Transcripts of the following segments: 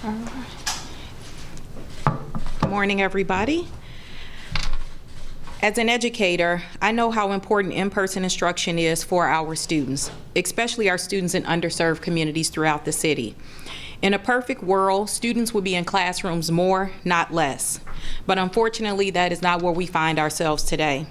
Good morning, everybody. As an educator, I know how important in-person instruction is for our students, especially our students in underserved communities throughout the city. In a perfect world, students would be in classrooms more, not less. But unfortunately, that is not where we find ourselves today.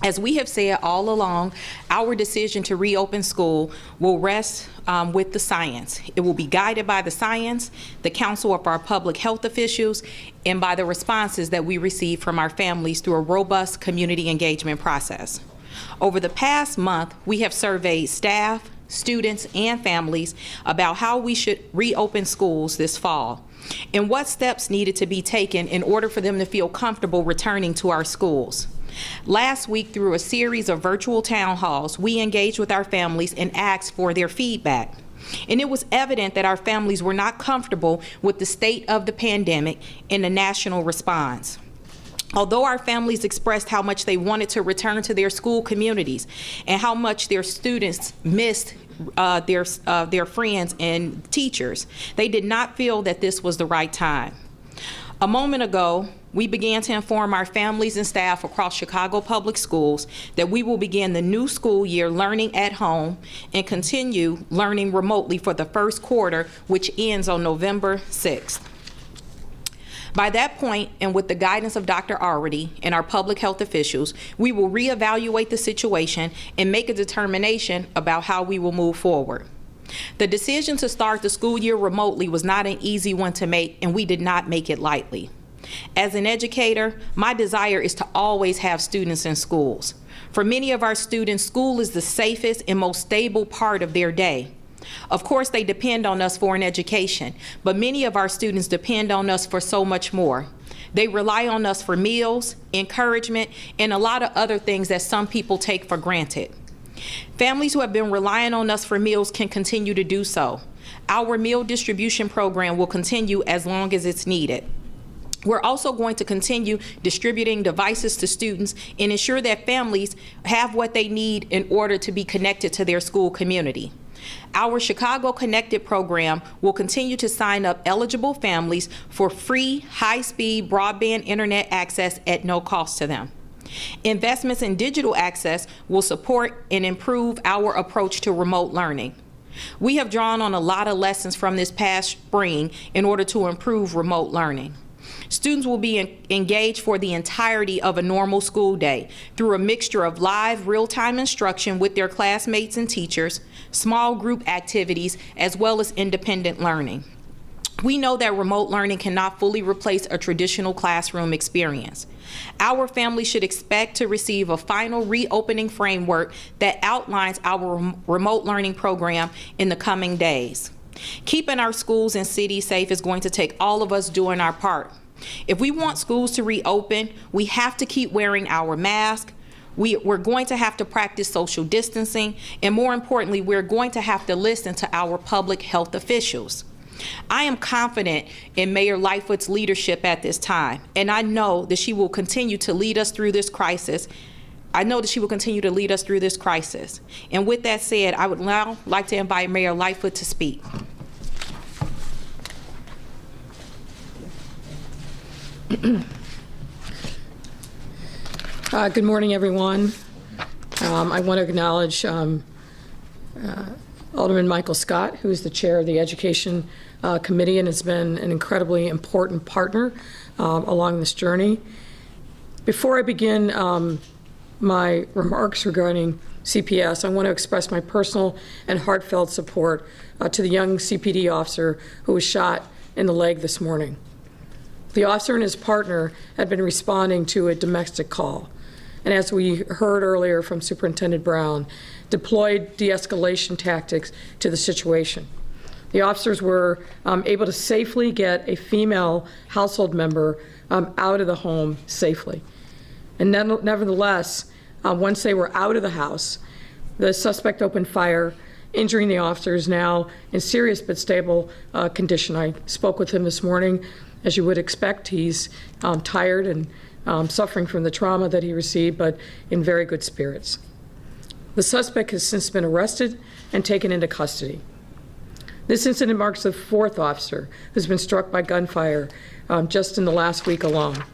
As we have said all along, our decision to reopen school will rest with the science. It will be guided by the science, the counsel of our public health officials, and by the responses that we receive from our families through a robust community engagement process. Over the past month, we have surveyed staff, students, and families about how we should reopen schools this fall and what steps needed to be taken in order for them to feel comfortable returning to our schools. Last week, through a series of virtual town halls, we engaged with our families and asked for their feedback. And it was evident that our families were not comfortable with the state of the pandemic and the national response. Although our families expressed how much they wanted to return to their school communities and how much their students missed their friends and teachers, they did not feel that this was the right time. A moment ago, we began to inform our families and staff across Chicago Public Schools that we will begin the new school year learning at home and continue learning remotely for the first quarter, which ends on November 6th. By that point, and with the guidance of Dr. Arwady and our public health officials, we will reevaluate the situation and make a determination about how we will move forward. The decision to start the school year remotely was not an easy one to make, and we did not make it lightly. As an educator, my desire is to always have students in schools. For many of our students, school is the safest and most stable part of their day. Of course, they depend on us for an education, but many of our students depend on us for so much more. They rely on us for meals, encouragement, and a lot of other things that some people take for granted. Families who have been relying on us for meals can continue to do so. Our meal distribution program will continue as long as it's needed. We're also going to continue distributing devices to students and ensure that families have what they need in order to be connected to their school community. Our Chicago Connected program will continue to sign up eligible families for free, high-speed broadband internet access at no cost to them. Investments in digital access will support and improve our approach to remote learning. We have drawn on a lot of lessons from this past spring in order to improve remote learning. Students will be engaged for the entirety of a normal school day through a mixture of live, real-time instruction with their classmates and teachers, small group activities, as well as independent learning. We know that remote learning cannot fully replace a traditional classroom experience. Our families should expect to receive a final reopening framework that outlines our remote learning program in the coming days. Keeping our schools and cities safe is going to take all of us doing our part. If we want schools to reopen, we have to keep wearing our mask. We're going to have to practice social distancing, and more importantly, we're going to have to listen to our public health officials. I am confident in Mayor Lightfoot's leadership at this time, and I know that she will continue to lead us through this crisis. And with that said, I would now like to invite Mayor Lightfoot to speak. Good morning, everyone. I want to acknowledge Alderman Michael Scott, who is the chair of the Education Committee and has been an incredibly important partner along this journey. Before I begin my remarks regarding CPS, I want to express my personal and heartfelt support to the young CPD officer who was shot in the leg this morning. The officer and his partner had been responding to a domestic call, and as we heard earlier from Superintendent Brown, deployed de-escalation tactics to the situation. The officers were able to safely get a female household member out of the home safely. And nevertheless, once they were out of the house, the suspect opened fire, injuring the officers, now in serious but stable condition. I spoke with him this morning. As you would expect, he's tired and suffering from the trauma that he received, but in very good spirits. The suspect has since been arrested and taken into custody. This incident marks the 4th officer who's been struck by gunfire just in the last week alone.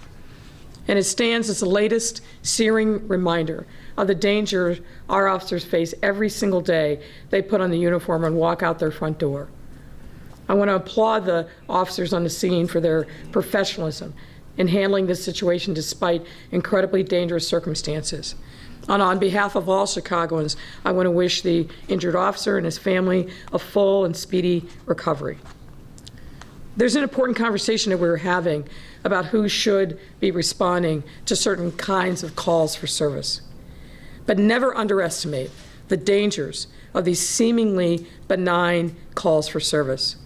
And it stands as the latest searing reminder of the danger our officers face every single day they put on the uniform and walk out their front door. I want to applaud the officers on the scene for their professionalism in handling this situation despite incredibly dangerous circumstances. And on behalf of all Chicagoans, I want to wish the injured officer and his family a full and speedy recovery. There's an important conversation that we're having about who should be responding to certain kinds of calls for service. But never underestimate the dangers of these seemingly benign calls for service.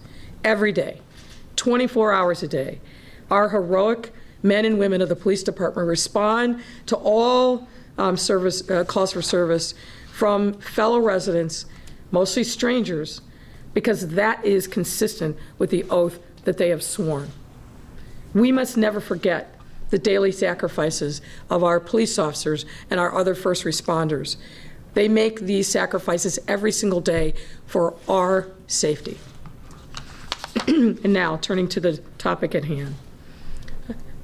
Every day, 24 hours a day, our heroic men and women of the police department respond to all calls for service from fellow residents, mostly strangers, because that is consistent with the oath that they have sworn. We must never forget the daily sacrifices of our police officers and our other first responders. They make these sacrifices every single day for our safety. And now, turning to the topic at hand.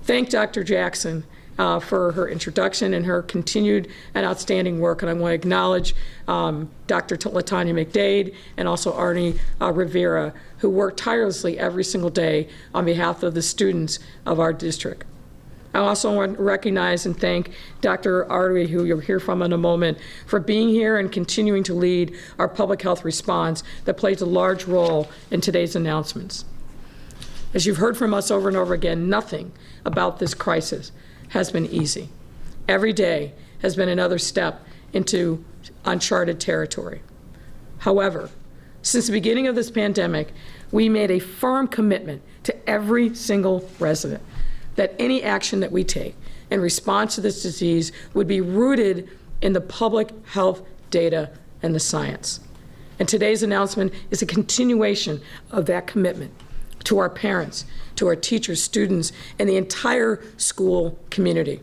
Thank Dr. Jackson for her introduction and her continued and outstanding work. And I want to acknowledge Dr. LaTanya McDade and also Arnie Rivera, who work tirelessly every single day on behalf of the students of our district. I also want to recognize and thank Dr. Arwady, who you'll hear from in a moment, for being here and continuing to lead our public health response that plays a large role in today's announcements. As you've heard from us over and over again, nothing about this crisis has been easy. Every day has been another step into uncharted territory. However, since the beginning of this pandemic, we made a firm commitment to every single resident that any action that we take in response to this disease would be rooted in the public health data and the science. And today's announcement is a continuation of that commitment to our parents, to our teachers, students, and the entire school community.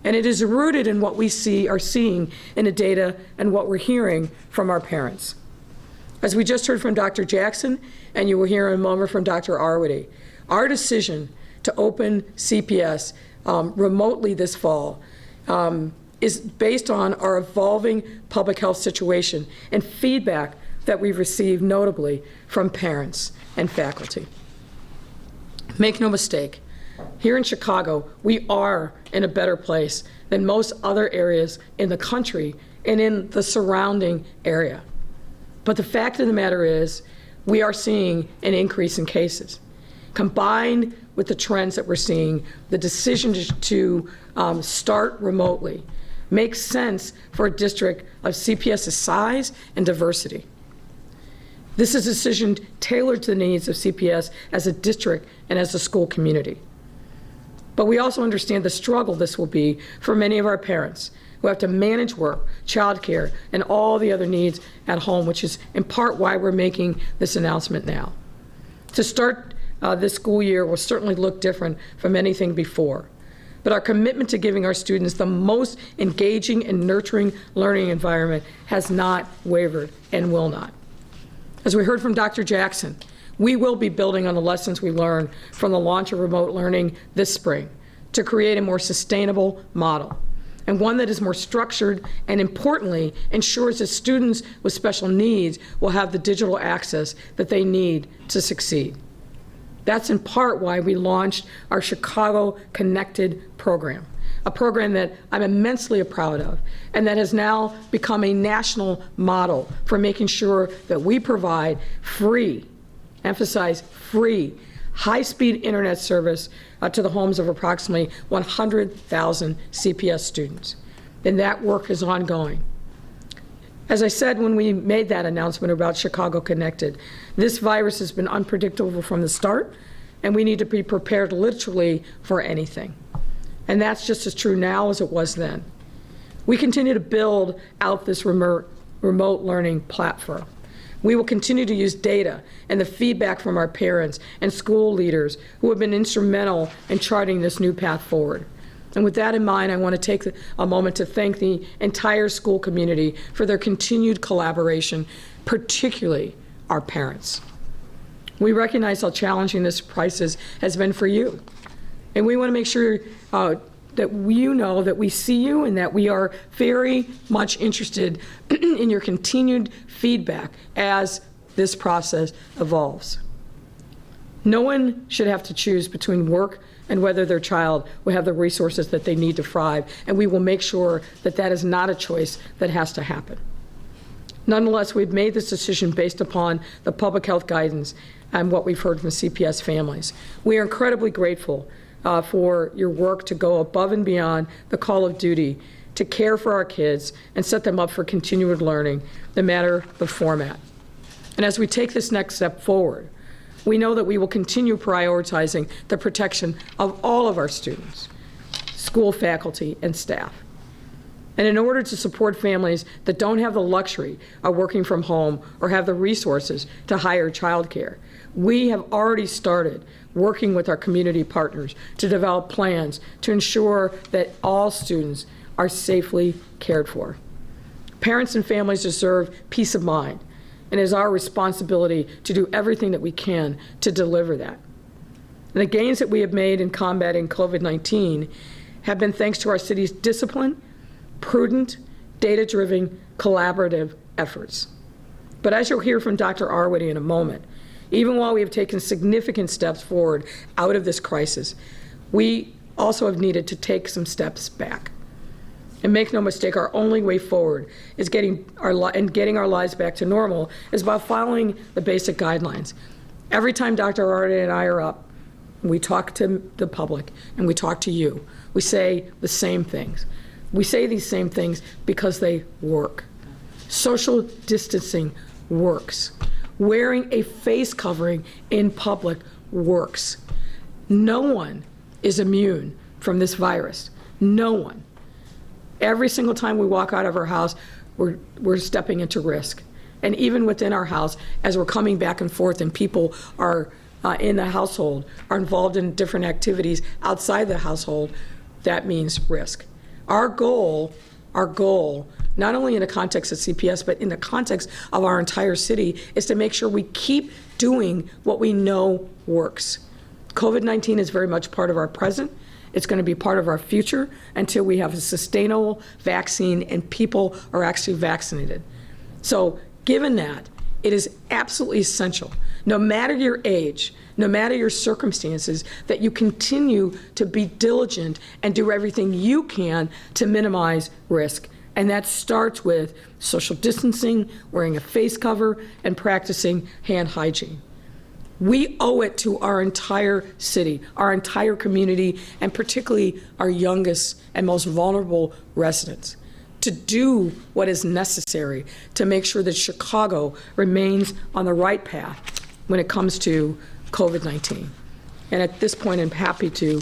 And it is rooted in what we are seeing in the data and what we're hearing from our parents. As we just heard from Dr. Jackson, and you will hear in a moment from Dr. Arwady, our decision to open CPS remotely this fall is based on our evolving public health situation and feedback that we've received notably from parents and faculty. Make no mistake, here in Chicago, we are in a better place than most other areas in the country and in the surrounding area. But the fact of the matter is, we are seeing an increase in cases. Combined with the trends that we're seeing, the decision to start remotely makes sense for a district of CPS's size and diversity. This is a decision tailored to the needs of CPS as a district and as a school community. But we also understand the struggle this will be for many of our parents who have to manage work, childcare, and all the other needs at home, which is in part why we're making this announcement now. To start this school year will certainly look different from anything before. But our commitment to giving our students the most engaging and nurturing learning environment has not wavered and will not. As we heard from Dr. Jackson, we will be building on the lessons we learned from the launch of remote learning this spring to create a more sustainable model, and one that is more structured and, importantly, ensures that students with special needs will have the digital access that they need to succeed. That's in part why we launched our Chicago Connected program, a program that I'm immensely proud of and that has now become a national model for making sure that we provide free, emphasize free, high-speed internet service to the homes of approximately 100,000 CPS students. And that work is ongoing. As I said when we made that announcement about Chicago Connected, this virus has been unpredictable from the start, and we need to be prepared literally for anything. And that's just as true now as it was then. We continue to build out this remote learning platform. We will continue to use data and the feedback from our parents and school leaders who have been instrumental in charting this new path forward. And with that in mind, I want to take a moment to thank the entire school community for their continued collaboration, particularly our parents. We recognize how challenging this crisis has been for you. And we want to make sure that you know that we see you and that we are very much interested in your continued feedback as this process evolves. No one should have to choose between work and whether their child will have the resources that they need to thrive, and we will make sure that that is not a choice that has to happen. Nonetheless, we've made this decision based upon the public health guidance and what we've heard from CPS families. We are incredibly grateful for your work to go above and beyond the call of duty to care for our kids and set them up for continued learning, no matter the format. And as we take this next step forward, we know that we will continue prioritizing the protection of all of our students, school faculty, and staff. And in order to support families that don't have the luxury of working from home or have the resources to hire childcare, we have already started working with our community partners to develop plans to ensure that all students are safely cared for. Parents and families deserve peace of mind, and it is our responsibility to do everything that we can to deliver that. And the gains that we have made in combating COVID-19 have been thanks to our city's discipline, prudent, data-driven, collaborative efforts. But as you'll hear from Dr. Arwady in a moment, even while we have taken significant steps forward out of this crisis, we also have needed to take some steps back. And make no mistake, our only way forward is getting our lives back to normal is by following the basic guidelines. Every time Dr. Arwady and I are up, we talk to the public and we talk to you, we say the same things. We say these same things because they work. Social distancing works. Wearing a face covering in public works. No one is immune from this virus. No one. Every single time we walk out of our house, we're stepping into risk. And even within our house, as we're coming back and forth and people are in the household, are involved in different activities outside the household, that means risk. Our goal, not only in the context of CPS, but in the context of our entire city, is to make sure we keep doing what we know works. COVID-19 is very much part of our present. It's going to be part of our future until we have a sustainable vaccine and people are actually vaccinated. So given that, it is absolutely essential, no matter your age, no matter your circumstances, that you continue to be diligent and do everything you can to minimize risk. And that starts with social distancing, wearing a face cover, and practicing hand hygiene. We owe it to our entire city, our entire community, and particularly our youngest and most vulnerable residents, to do what is necessary to make sure that Chicago remains on the right path when it comes to COVID-19. And at this point, I'm happy to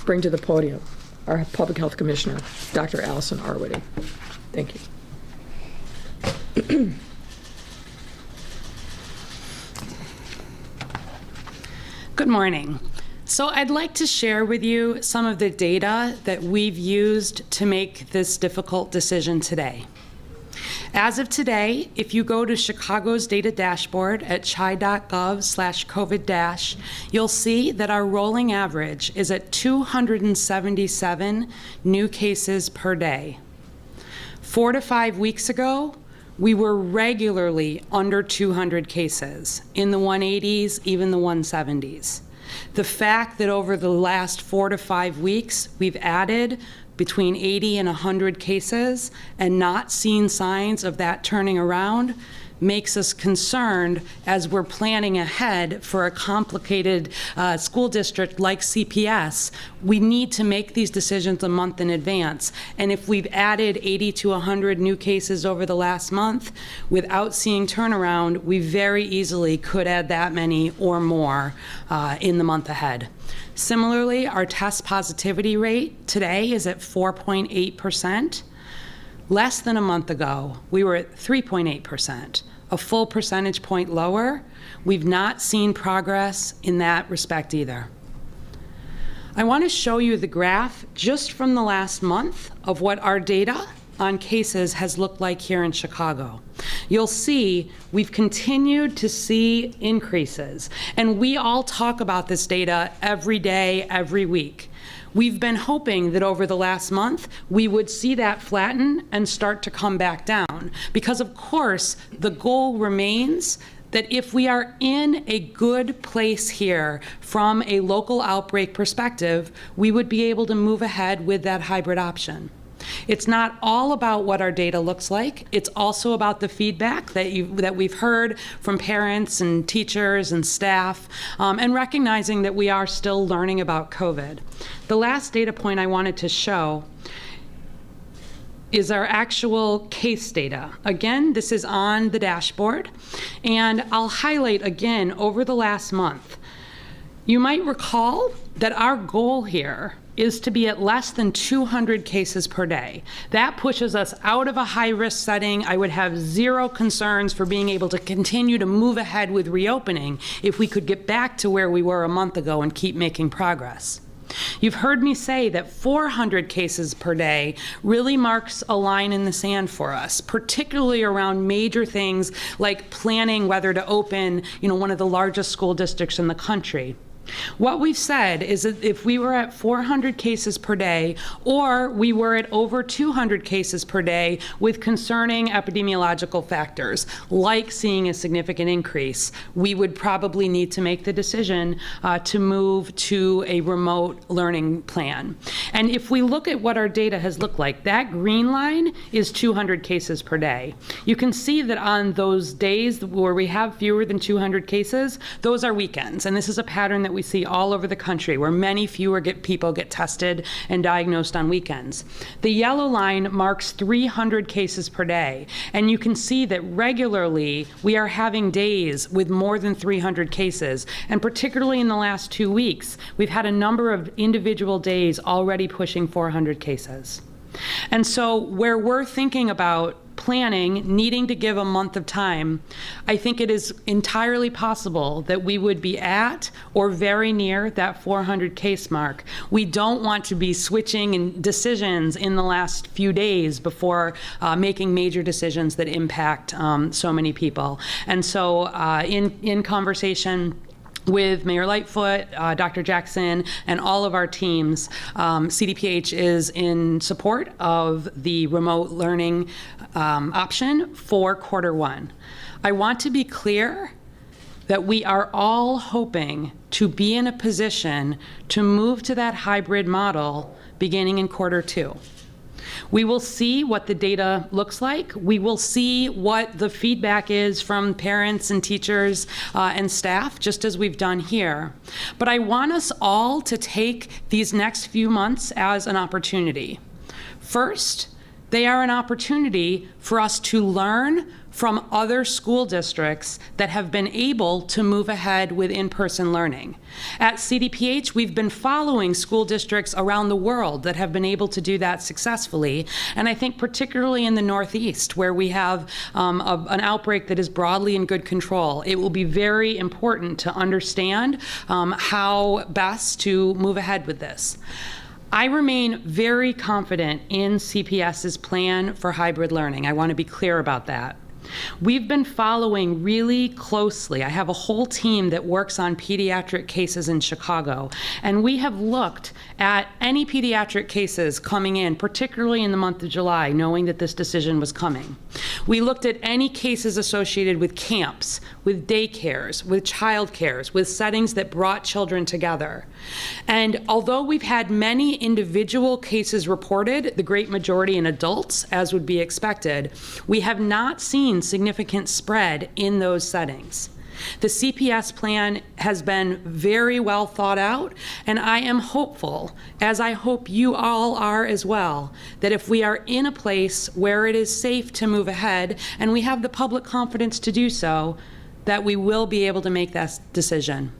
bring to the podium our Public Health Commissioner, Dr. Allison Arwady. Thank you. Good morning. So I'd like to share with you some of the data that we've used to make this difficult decision today. As of today, if you go to Chicago's data dashboard at chi.gov/COVID-, you'll see that our rolling average is at 277 new cases per day. 4 to 5 weeks ago, we were regularly under 200 cases, in the 180s, even the 170s. The fact that over the last 4 to 5 weeks, we've added between 80 and 100 cases and not seen signs of that turning around makes us concerned as we're planning ahead for a complicated school district like CPS. We need to make these decisions a month in advance. And if we've added 80 to 100 new cases over the last month without seeing turnaround, we very easily could add that many or more in the month ahead. Similarly, our test positivity rate today is at 4.8%. Less than a month ago, we were at 3.8%, a full percentage point lower. We've not seen progress in that respect either. I want to show you the graph just from the last month of what our data on cases has looked like here in Chicago. you'll see we've continued to see increases. And we all talk about this data every day, every week. We've been hoping that over the last month, we would see that flatten and start to come back down. Because of course, the goal remains that if we are in a good place here from a local outbreak perspective, we would be able to move ahead with that hybrid option. It's not all about what our data looks like. It's also about the feedback that we've heard from parents and teachers and staff, and recognizing that we are still learning about COVID. The last data point I wanted to show is our actual case data. Again, this is on the dashboard, and I'll highlight again over the last month. You might recall that our goal here is to be at less than 200 cases per day. That pushes us out of a high-risk setting. I would have zero concerns for being able to continue to move ahead with reopening if we could get back to where we were a month ago and keep making progress. You've heard me say that 400 cases per day really marks a line in the sand for us, particularly around major things like planning whether to open, one of the largest school districts in the country. What we've said is that if we were at 400 cases per day, or we were at over 200 cases per day with concerning epidemiological factors, like seeing a significant increase, we would probably need to make the decision to move to a remote learning plan. And if we look at what our data has looked like, that green line is 200 cases per day. You can see that on those days where we have fewer than 200 cases, those are weekends. And this is a pattern that we see all over the country, where many fewer people get tested and diagnosed on weekends. The yellow line marks 300 cases per day, and you can see that regularly we are having days with more than 300 cases, and particularly in the last 2 weeks, we've had a number of individual days already pushing 400 cases. And so where we're thinking about planning, needing to give a month of time, I think it is entirely possible that we would be at or very near that 400 case mark. We don't want to be switching in decisions in the last few days before making major decisions that impact so many people. And so in conversation with Mayor Lightfoot, Dr. Jackson, and all of our teams, CDPH is in support of the remote learning option for Q1. I want to be clear that we are all hoping to be in a position to move to that hybrid model beginning in Q2. We will see what the data looks like. We will see what the feedback is from parents and teachers and staff, just as we've done here. But I want us all to take these next few months as an opportunity. First, they are an opportunity for us to learn from other school districts that have been able to move ahead with in-person learning. At CDPH, we've been following school districts around the world that have been able to do that successfully, and I think particularly in the Northeast, where we have an outbreak that is broadly in good control, it will be very important to understand how best to move ahead with this. I remain very confident in CPS's plan for hybrid learning. I want to be clear about that. We've been following really closely. I have a whole team that works on pediatric cases in Chicago, and we have looked at any pediatric cases coming in, particularly in the month of July, knowing that this decision was coming. We looked at any cases associated with camps, with daycares, with childcares, with settings that brought children together. And although we've had many individual cases reported, the great majority in adults, as would be expected, we have not seen significant spread in those settings. The CPS plan has been very well thought out, and I am hopeful, as I hope you all are as well, that if we are in a place where it is safe to move ahead and we have the public confidence to do so, that we will be able to make that decision.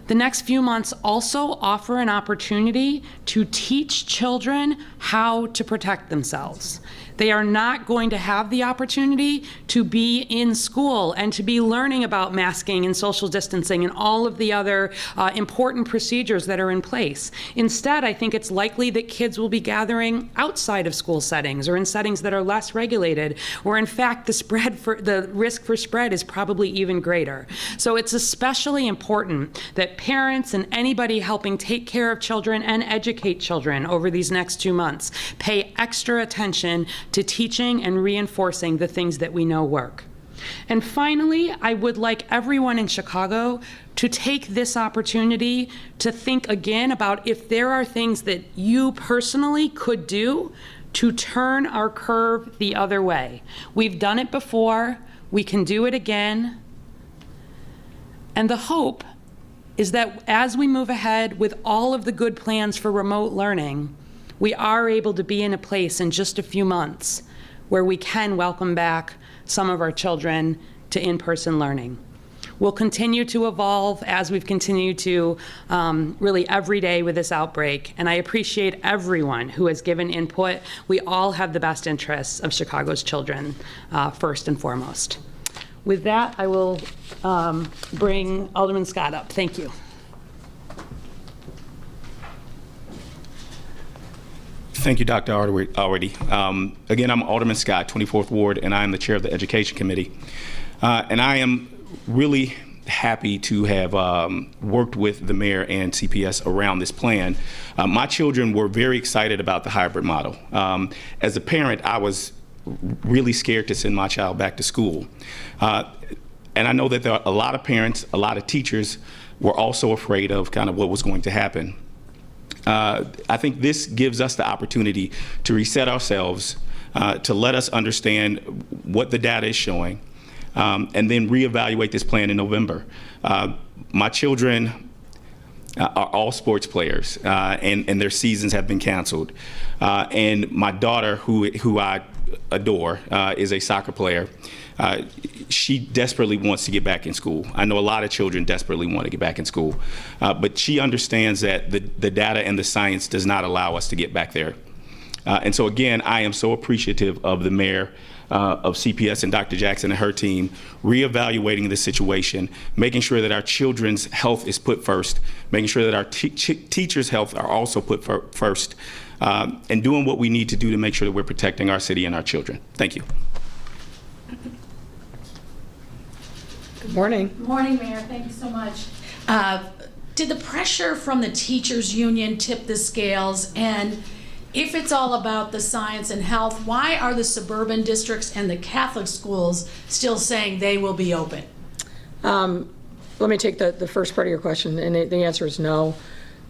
The next few months also offer an opportunity to teach children how to protect themselves. They are not going to have the opportunity to be in school and to be learning about masking and social distancing and all of the other important procedures that are in place. Instead, I think it's likely that kids will be gathering outside of school settings or in settings that are less regulated, where in fact the risk for spread is probably even greater. So it's especially important that parents and anybody helping take care of children and educate children over these next 2 months pay extra attention to teaching and reinforcing the things that we know work. And finally, I would like everyone in Chicago to take this opportunity to think again about if there are things that you personally could do to turn our curve the other way. We've done it before, we can do it again. And the hope is that as we move ahead with all of the good plans for remote learning, we are able to be in a place in just a few months where we can welcome back some of our children to in-person learning. We'll continue to evolve as we've continued to really every day with this outbreak, and I appreciate everyone who has given input. We all have the best interests of Chicago's children first and foremost. With that, I will bring Alderman Scott up. Thank you. Thank you, Dr. Arwady. Again, I'm Alderman Scott, 24th Ward, and I am the chair of the Education Committee. And I am really happy to have worked with the mayor and CPS around this plan. My children were very excited about the hybrid model. As a parent, I was really scared to send my child back to school. And I know that there are a lot of parents, a lot of teachers were also afraid of kind of what was going to happen. I think this gives us the opportunity to reset ourselves, to let us understand what the data is showing, and then reevaluate this plan in November. My children are all sports players, and their seasons have been canceled. And my daughter, who I adore, is a soccer player. She desperately wants to get back in school. I know a lot of children desperately want to get back in school, but she understands that the data and the science does not allow us to get back there. And so again, I am so appreciative of the mayor of CPS and Dr. Jackson and her team reevaluating the situation, making sure that our children's health is put first, making sure that our teachers' health are also put first, and doing what we need to do to make sure that we're protecting our city and our children. Thank you. Good morning. Good morning, Mayor. Thank you so much. Did the pressure from the teachers union tip the scales? And if it's all about the science and health, why are the suburban districts and the Catholic schools still saying they will be open? Let me take the first part of your question, and the answer is no.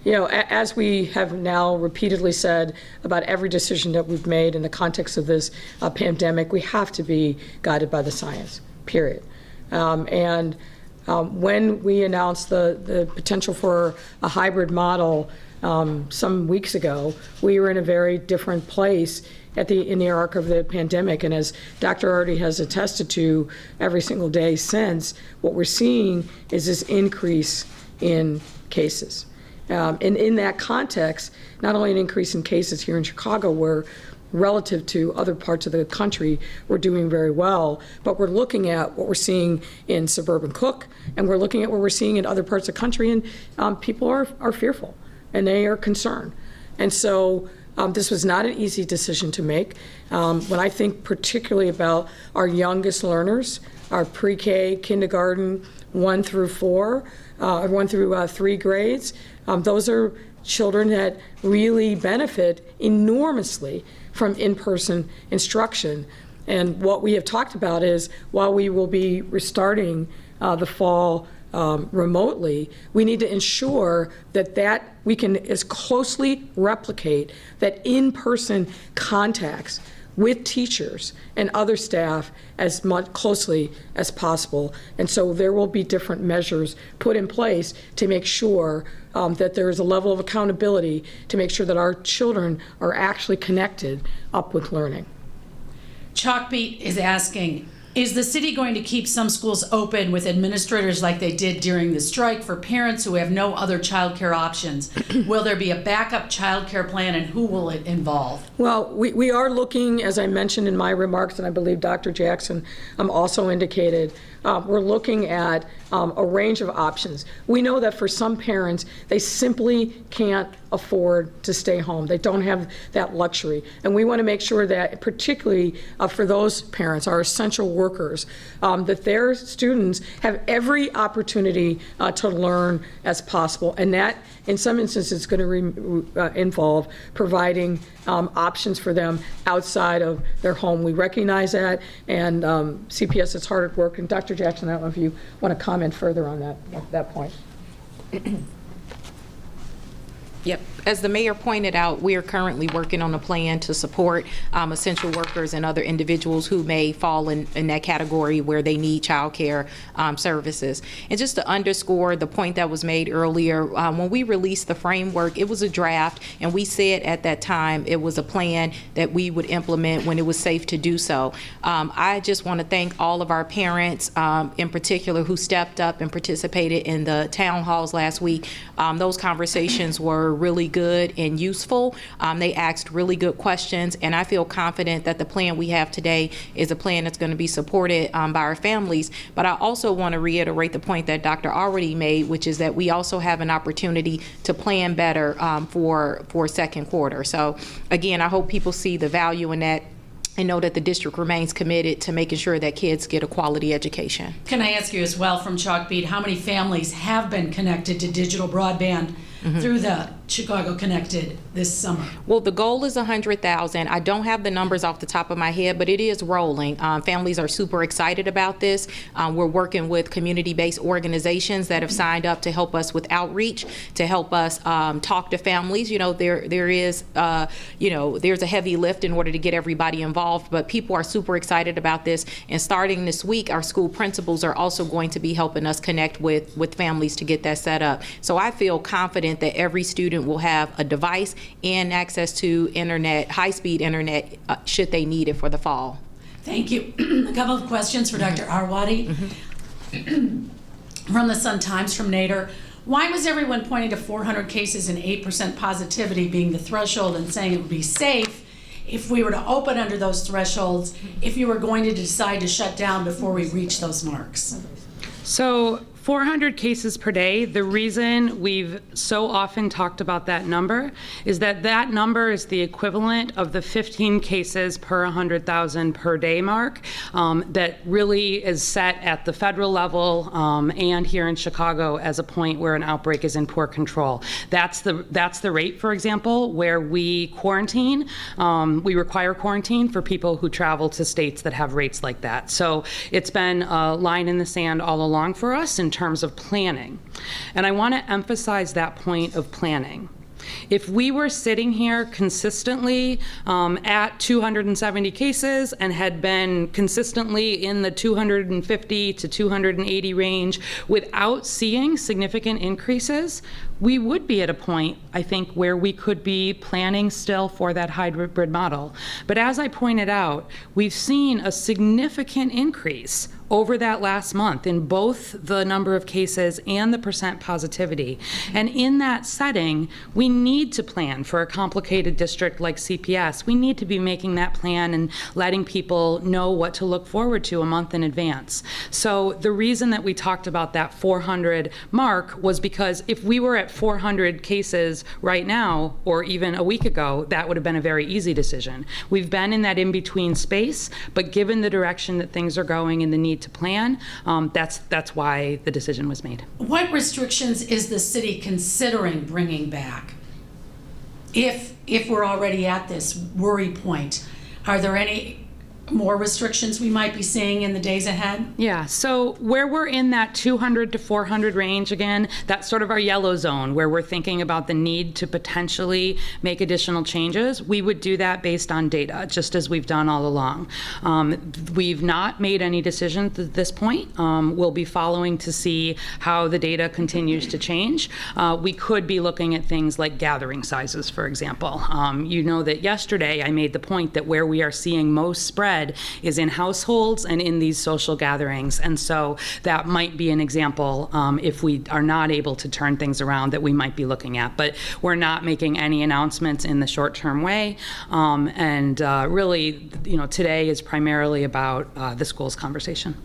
You know, as we have now repeatedly said about every decision that we've made in the context of this pandemic, we have to be guided by the science, period. When we announced the potential for a hybrid model some weeks ago, we were in a very different place in the arc of the pandemic. And as Dr. Arwady has attested to every single day since, what we're seeing is this increase in cases. And in that context, not only an increase in cases here in Chicago, where relative to other parts of the country, we're doing very well, but we're looking at what we're seeing in suburban Cook, and we're looking at what we're seeing in other parts of the country, and people are fearful, and they are concerned. And so this was not an easy decision to make. When I think particularly about our youngest learners, our pre-K, kindergarten, 1 through 3 grades, those are children that really benefit enormously from in-person instruction. And what we have talked about is, while we will be restarting the fall remotely, we need to ensure that we can as closely replicate that in-person contacts with teachers and other staff as much closely as possible. And so there will be different measures put in place to make sure that there is a level of accountability to make sure that our children are actually connected up with learning. Chalkbeat is asking, Is the city going to keep some schools open with administrators like they did during the strike for parents who have no other childcare options? Will there be a backup childcare plan, and who will it involve? Well, we are looking, as I mentioned in my remarks, and I believe Dr. Jackson also indicated, we're looking at a range of options. We know that for some parents, they simply can't afford to stay home. They don't have that luxury. And we want to make sure that, particularly for those parents, our essential workers, that their students have every opportunity to learn as possible. And that, in some instances, is going to involve providing options for them outside of their home. We recognize that, and CPS is hard at work. And Dr. Jackson, I don't know if you want to comment further on that point. Yep. As the mayor pointed out, we are currently working on a plan to support essential workers and other individuals who may fall in that category where they need child care services. And just to underscore the point that was made earlier, when we released the framework, it was a draft, and we said at that time it was a plan that we would implement when it was safe to do so. I just want to thank all of our parents, in particular, who stepped up and participated in the town halls last week. Those conversations were really good and useful. They asked really good questions, and I feel confident that the plan we have today is a plan that's going to be supported by our families. But I also want to reiterate the point that Dr. Arwady made, which is that we also have an opportunity to plan better for second quarter. So again, I hope people see the value in that and know that the district remains committed to making sure that kids get a quality education. Can I ask you as well from Chalkbeat, how many families have been connected to digital broadband through the Chicago Connected this summer? Well, the goal is 100,000. I don't have the numbers off the top of my head, but it is rolling. Families are super excited about this. We're working with community-based organizations that have signed up to help us with outreach, to help us talk to families. You know, there is, there's a heavy lift in order to get everybody involved, but people are super excited about this. And starting this week, our school principals are also going to be helping us connect with families to get that set up. So I feel confident that every student will have a device and access to internet, high-speed internet, should they need it for the fall. Thank you. A couple of questions for Dr. Arwady. From the Sun-Times, from Nader. Why was everyone pointing to 400 cases and 8% positivity being the threshold and saying it would be safe if we were to open under those thresholds, if you were going to decide to shut down before we reach those marks? So 400 cases per day, the reason we've so often talked about that number is that that number is the equivalent of the 15 cases per 100,000 per day mark that really is set at the federal level and here in Chicago as a point where an outbreak is in poor control. That's the rate, for example, where we quarantine. We require quarantine for people who travel to states that have rates like that. So it's been a line in the sand all along for us in terms of planning. And I want to emphasize that point of planning. If we were sitting here consistently at 270 cases and had been consistently in the 250 to 280 range without seeing significant increases, we would be at a point, I think, where we could be planning still for that hybrid model. But as I pointed out, we've seen a significant increase over that last month in both the number of cases and the percent positivity. And in that setting, we need to plan for a complicated district like CPS. We need to be making that plan and letting people know what to look forward to a month in advance. So the reason that we talked about that 400 mark was because if we were at 400 cases right now, or even a week ago, that would have been a very easy decision. We've been in that in-between space, but given the direction that things are going and the need to plan, that's why the decision was made. What restrictions is the city considering bringing back? If we're already at this worry point, are there any more restrictions we might be seeing in the days ahead? Yeah, so where we're in that 200 to 400 range, again, that's sort of our yellow zone where we're thinking about the need to potentially make additional changes. We would do that based on data, just as we've done all along. We've not made any decisions at this point. We'll be following to see how the data continues to change. We could be looking at things like gathering sizes, for example. You know that yesterday I made the point that where we are seeing most spread spread is in households and in these social gatherings. And so that might be an example, if we are not able to turn things around, that we might be looking at. But we're not making any announcements in the short-term way. Really, today is primarily about the schools conversation.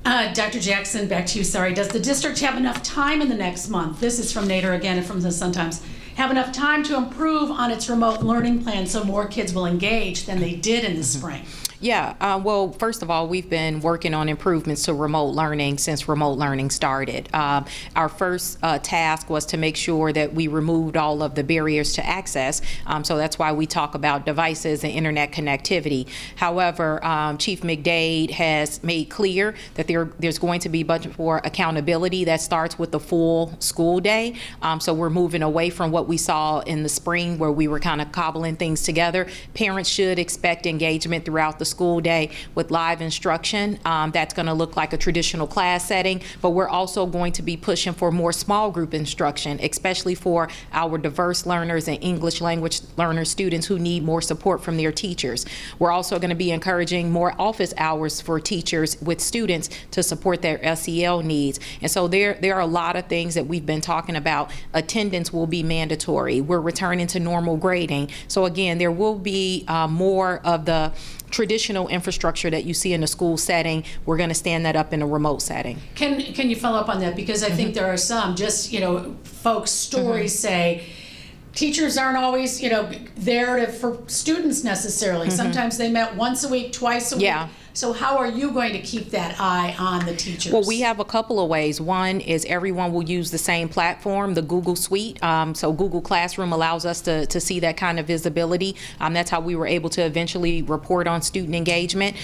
Dr. Jackson, back to you. Sorry. Does the district have enough time in the next month? This is from Nader again and from the Sun-Times. Have enough time to improve on its remote learning plan so more kids will engage than they did in the spring? Yeah, well, first of all, we've been working on improvements to remote learning since remote learning started. Our first task was to make sure that we removed all of the barriers to access, so that's why we talk about devices and internet connectivity. However, Chief McDade has made clear that there's going to be budget for accountability that starts with the full school day, so we're moving away from what we saw in the spring where we were kind of cobbling things together. Parents should expect engagement throughout the school day with live instruction. That's going to look like a traditional class setting, but we're also going to be pushing for more small group instruction, especially for our diverse learners and English language learner students who need more support from their teachers. We're also going to be encouraging more office hours for teachers with students to support their SEL needs. And so there are a lot of things that we've been talking about. Attendance will be mandatory. We're returning to normal grading. So again, there will be more of the traditional infrastructure that you see in a school setting. We're going to stand that up in a remote setting. Can you follow up on that? Because I think there are some, just, folks' stories say teachers aren't always, there for students necessarily. Sometimes they met once a week, twice a week. Yeah. So how are you going to keep that eye on the teachers? Well, we have a couple of ways. One is everyone will use the same platform, the Google Suite. So Google Classroom allows us to see that kind of visibility. That's how we were able to eventually report on student engagement.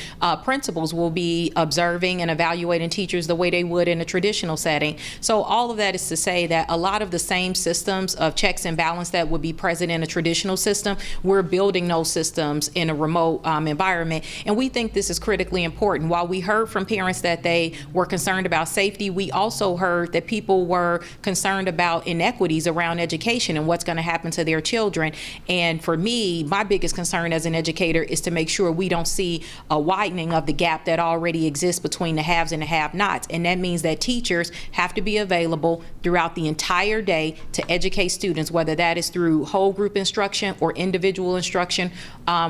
Principals will be observing and evaluating teachers the way they would in a traditional setting. So all of that is to say that a lot of the same systems of checks and balance that would be present in a traditional system, we're building those systems in a remote environment. And we think this is critically important. While we heard from parents that they were concerned about safety, we also heard that people were concerned about inequities around education and what's going to happen to their children. And for me, my biggest concern as an educator is to make sure we don't see a widening of the gap that already exists between the haves and the have-nots. And that means that teachers have to be available throughout the entire day to educate students, whether that is through whole group instruction or individual instruction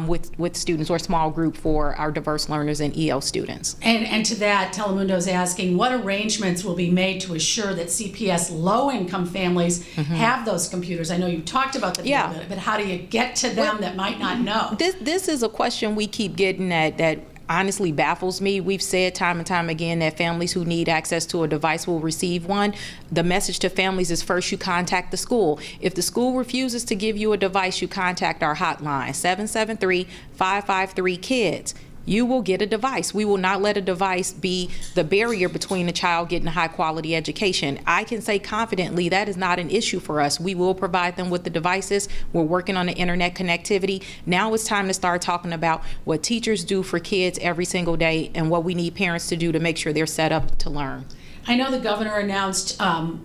with students, or small group for our diverse learners and EL students. And to that, Telemundo's asking, what arrangements will be made to assure that CPS low-income families have those computers? I know you talked about them, but how do you get to them that might not know? This is a question we keep getting that honestly baffles me. We've said time and time again that families who need access to a device will receive one. The message to families is first you contact the school. If the school refuses to give you a device, you contact our hotline, 773-553-KIDS. You will get a device. We will not let a device be the barrier between a child getting a high quality education. I can say confidently that is not an issue for us. We will provide them with the devices. We're working on the internet connectivity. Now it's time to start talking about what teachers do for kids every single day and what we need parents to do to make sure they're set up to learn. I know the governor announced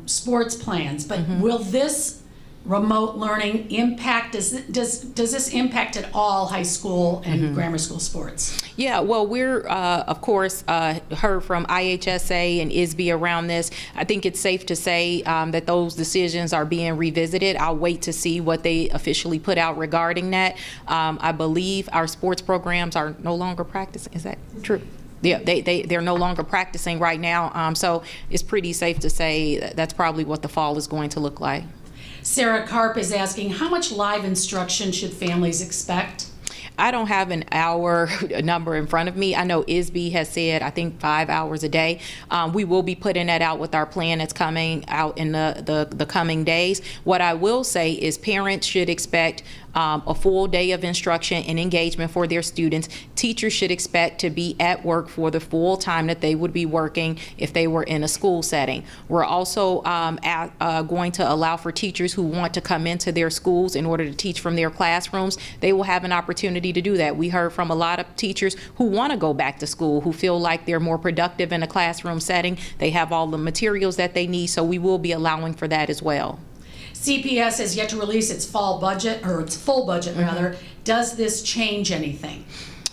sports plans, but will this remote learning impact, does this impact at all high school and grammar school sports? Yeah, well, we're, of course, heard from IHSA and ISB around this. I think it's safe to say that those decisions are being revisited. I'll wait to see what they officially put out regarding that. I believe our sports programs are no longer practicing. Is that true? Yeah, they're no longer practicing right now. So it's pretty safe to say that's probably what the fall is going to look like. Sarah Karp is asking, how much live instruction should families expect? I don't have an hour number in front of me. I know ISB has said, I think 5 hours a day. We will be putting that out with our plan that's coming out in the coming days. What I will say is parents should expect a full day of instruction and engagement for their students. Teachers should expect to be at work for the full time that they would be working if they were in a school setting. We're also going to allow for teachers who want to come into their schools in order to teach from their classrooms. They will have an opportunity to do that. We heard from a lot of teachers who want to go back to school, who feel like they're more productive in a classroom setting. They have all the materials that they need, so we will be allowing for that as well. CPS has yet to release its fall budget, or its full budget rather. Does this change anything?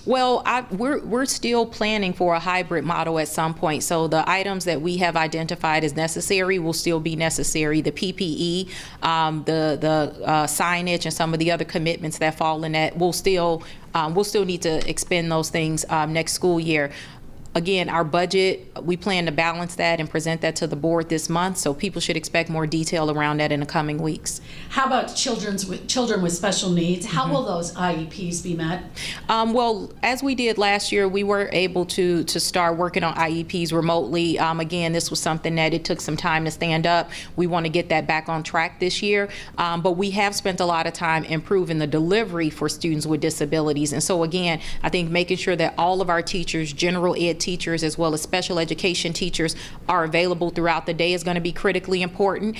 Well, we're still planning for a hybrid model at some point. So the items that we have identified as necessary will still be necessary. The PPE, the signage, and some of the other commitments that fall in that, we'll still need to expend those things next school year. Again, our budget, we plan to balance that and present that to the board this month, so people should expect more detail around that in the coming weeks. How about children with special needs? How will those IEPs be met? Well, as we did last year, we were able to start working on IEPs remotely. Again, this was something that it took some time to stand up. We want to get that back on track this year, but we have spent a lot of time improving the delivery for students with disabilities. And so again, I think making sure that all of our teachers, general ed teachers, as well as special education teachers, are available throughout the day is going to be critically important.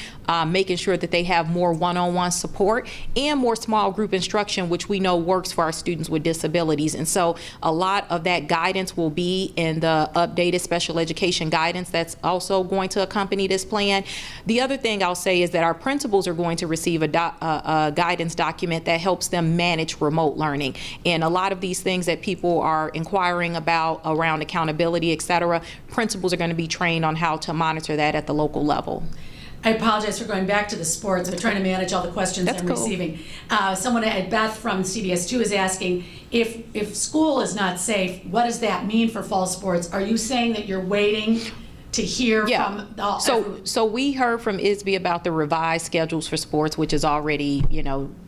Making sure that they have more one-on-one support and more small group instruction, which we know works for our students with disabilities. And so a lot of that guidance will be in the updated special education guidance that's also going to accompany this plan. The other thing I'll say is that our principals are going to receive a guidance document that helps them manage remote learning. And a lot of these things that people are inquiring about around accountability, et cetera, principals are going to be trained on how to monitor that at the local level. I apologize for going back to the sports. I'm trying to manage all the questions That's I'm cool. receiving. Someone at Beth from CBS2 is asking, if school is not safe, what does that mean for fall sports? Are you saying that you're waiting to hear from the... So we heard from ISB about the revised schedules for sports, which is already,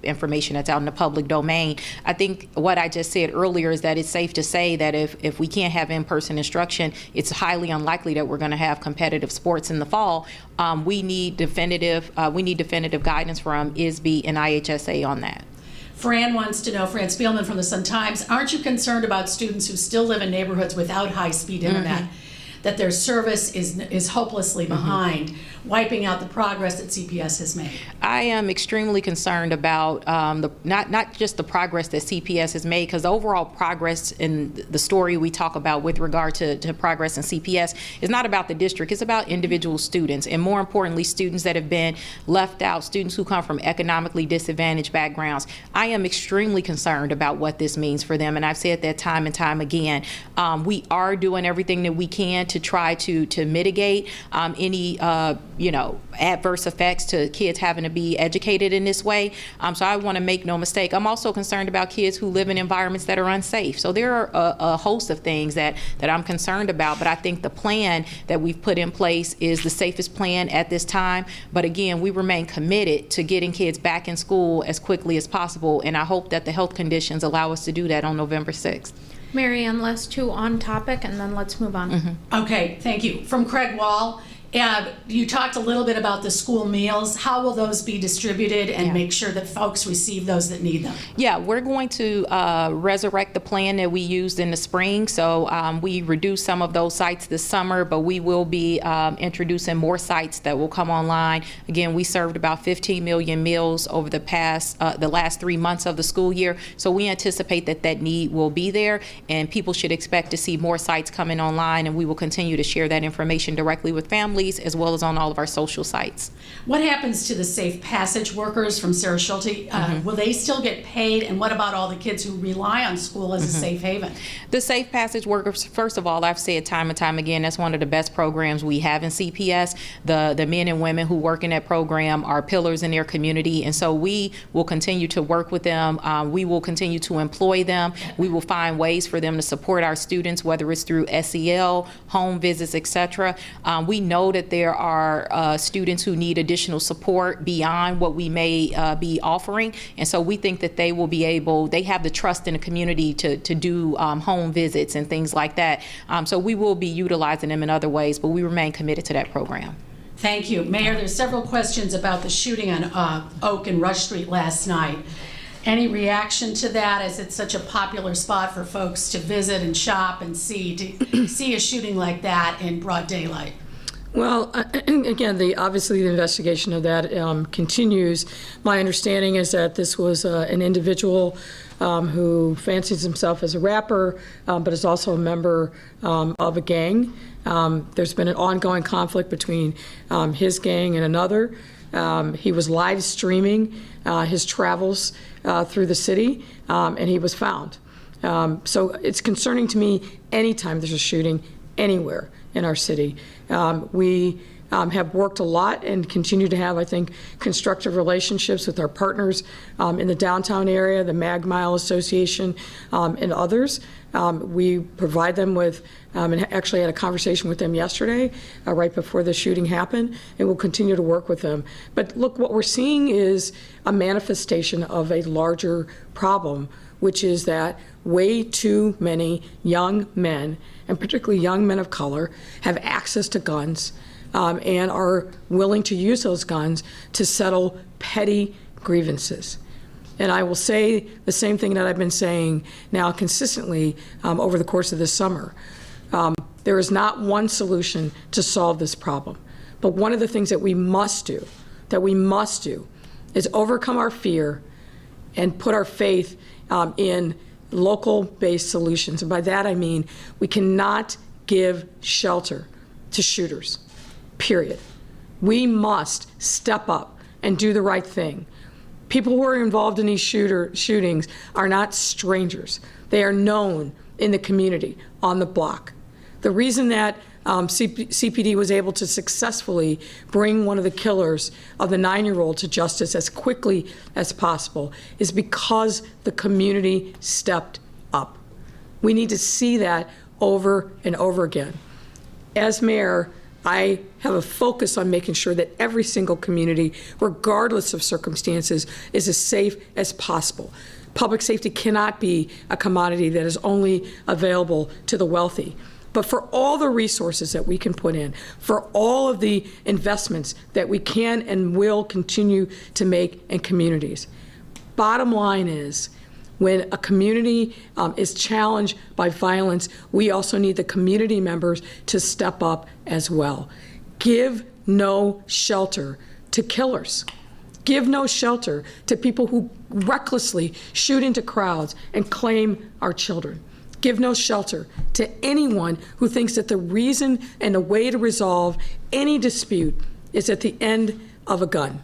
information that's out in the public domain. I think what I just said earlier is that it's safe to say that if we can't have in-person instruction, it's highly unlikely that we're going to have competitive sports in the fall. We need definitive guidance from ISB and IHSA on that. Fran wants to know, Fran Spielman from the Sun-Times, aren't you concerned about students who still live in neighborhoods without high-speed internet? That their service is hopelessly behind, wiping out the progress that CPS has made? I am extremely concerned about not just the progress that CPS has made, because the overall progress in the story we talk about with regard to progress in CPS is not about the district, it's about individual students, and more importantly, students that have been left out, students who come from economically disadvantaged backgrounds. I am extremely concerned about what this means for them, and I've said that time and time again. We are doing everything that we can to try to mitigate any adverse effects to kids having to be educated in this way. So I want to make no mistake. I'm also concerned about kids who live in environments that are unsafe. So there are a host of things that I'm concerned about, but I think the plan that we've put in place is the safest plan at this time. But again, we remain committed to getting kids back in school as quickly as possible, and I hope that the health conditions allow us to do that on November 6th. Mary Ann, last two on topic, and then let's move on. Okay, thank you. From Craig Wall, you talked a little bit about the school meals. How will those be distributed and make sure that folks receive those that need them? Yeah, we're going to resurrect the plan that we used in the spring. So we reduced some of those sites this summer, but we will be introducing more sites that will come online. Again, we served about 15 million meals over the last 3 months of the school year. So we anticipate that need will be there, and people should expect to see more sites coming online, and we will continue to share that information directly with families as well as on all of our social sites. What happens to the safe passage workers from Sarah Schulte? Will they still get paid? And what about all the kids who rely on school as a safe haven? The safe passage workers, first of all, I've said time and time again, that's one of the best programs we have in CPS. The men and women who work in that program are pillars in their community, and so we will continue to work with them. We will continue to employ them. We will find ways for them to support our students, whether it's through SEL, home visits, etc. We know that there are students who need additional support beyond what we may be offering, and so we think that they will be able, they have the trust in the community to do home visits and things like that. So we will be utilizing them in other ways, but we remain committed to that program. Thank you. Mayor, there's several questions about the shooting on Oak and Rush Street last night. Any reaction to that, as it's such a popular spot for folks to visit and shop and see a shooting like that in broad daylight? Well, again, obviously the investigation of that continues. My understanding is that this was an individual who fancies himself as a rapper, but is also a member of a gang. There's been an ongoing conflict between his gang and another. He was live streaming his travels through the city, and he was found. So it's concerning to me anytime there's a shooting anywhere in our city. We have worked a lot and continue to have, I think, constructive relationships with our partners in the downtown area, the Mag Mile Association, and others. We provide them with, and actually had a conversation with them yesterday, right before the shooting happened, and we'll continue to work with them. But look, what we're seeing is a manifestation of a larger problem, which is that way too many young men, and particularly young men of color, have access to guns and are willing to use those guns to settle petty grievances. And I will say the same thing that I've been saying now consistently over the course of this summer. There is not one solution to solve this problem. But one of the things that we must do, is overcome our fear and put our faith in local-based solutions. And by that I mean we cannot give shelter to shooters, period. We must step up and do the right thing. People who are involved in these shootings are not strangers. They are known in the community, on the block. The reason that CPD was able to successfully bring one of the killers of the 9-year-old to justice as quickly as possible is because the community stepped up. We need to see that over and over again. As mayor, I have a focus on making sure that every single community, regardless of circumstances, is as safe as possible. Public safety cannot be a commodity that is only available to the wealthy. But for all the resources that we can put in, for all of the investments that we can and will continue to make in communities, bottom line is, when a community is challenged by violence, we also need the community members to step up as well. Give no shelter to killers. Give no shelter to people who recklessly shoot into crowds and claim our children. Give no shelter to anyone who thinks that the reason and the way to resolve any dispute is at the end of a gun.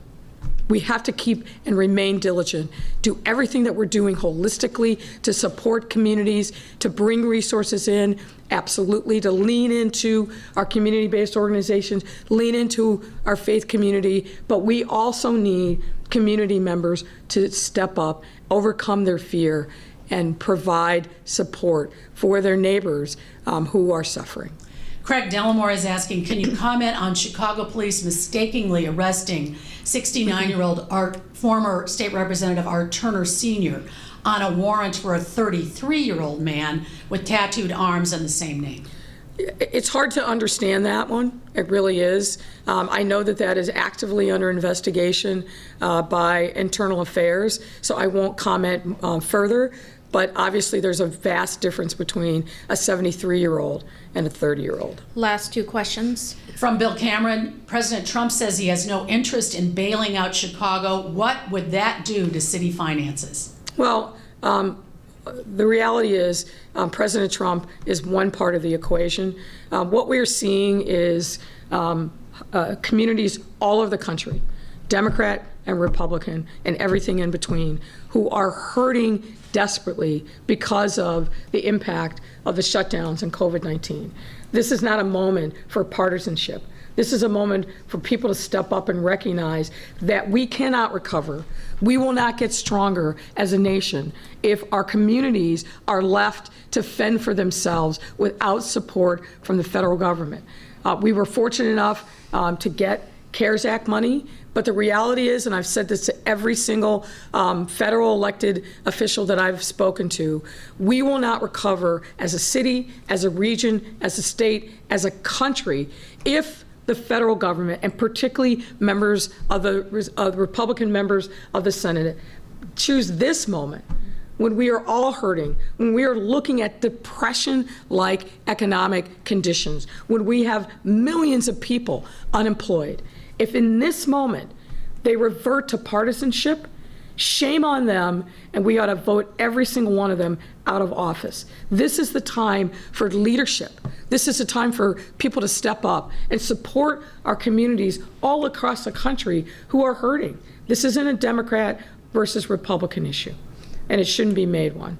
We have to keep and remain diligent, do everything that we're doing holistically to support communities, to bring resources in, absolutely, to lean into our community-based organizations, lean into our faith community, but we also need community members to step up, overcome their fear, and provide support for their neighbors who are suffering. Craig Delamore is asking, can you comment on Chicago police mistakenly arresting 69-year-old former state representative Art Turner Sr. on a warrant for a 33-year-old man with tattooed arms and the same name? It's hard to understand that one. It really is. I know that that is actively under investigation by Internal Affairs, so I won't comment further. But obviously there's a vast difference between a 73-year-old and a 30-year-old. Last two questions. From Bill Cameron, President Trump says he has no interest in bailing out Chicago. What would that do to city finances? Well, the reality is President Trump is one part of the equation. What we're seeing is communities all over the country, Democrat and Republican and everything in between, who are hurting desperately because of the impact of the shutdowns and COVID-19. This is not a moment for partisanship. This is a moment for people to step up and recognize that we cannot recover. We will not get stronger as a nation if our communities are left to fend for themselves without support from the federal government. We were fortunate enough to get CARES Act money, but the reality is, and I've said this to every single federal elected official that I've spoken to, we will not recover as a city, as a region, as a state, as a country if the federal government, and particularly members of the Republican members of the Senate, choose this moment when we are all hurting, when we are looking at depression-like economic conditions, when we have millions of people unemployed. If in this moment they revert to partisanship, shame on them, and we ought to vote every single one of them out of office. This is the time for leadership. This is the time for people to step up and support our communities all across the country who are hurting. This isn't a Democrat versus Republican issue, and it shouldn't be made one.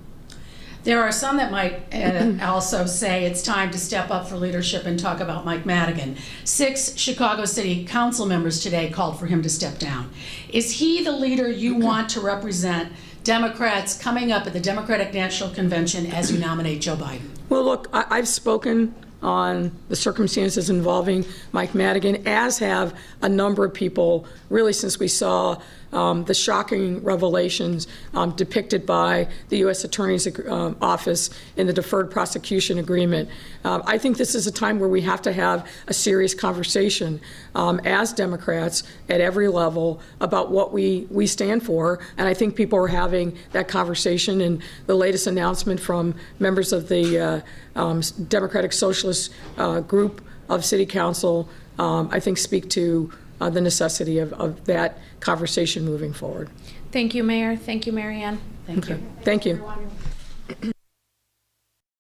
There are some that might also say it's time to step up for leadership and talk about Mike Madigan. 6 Chicago City Council members today called for him to step down. Is he the leader you want to represent Democrats coming up at the Democratic National Convention as you nominate Joe Biden? Well, look, I've spoken on the circumstances involving Mike Madigan, as have a number of people, really since we saw the shocking revelations depicted by the U.S. Attorney's Office in the deferred prosecution agreement. I think this is a time where we have to have a serious conversation as Democrats at every level about what we stand for, and I think people are having that conversation. And the latest announcement from members of the Democratic Socialist group of City Council, I think, speak to the necessity of that conversation moving forward. Thank you, Mayor. Thank you, Mary Ann. Thank you. Thank you. Everyone.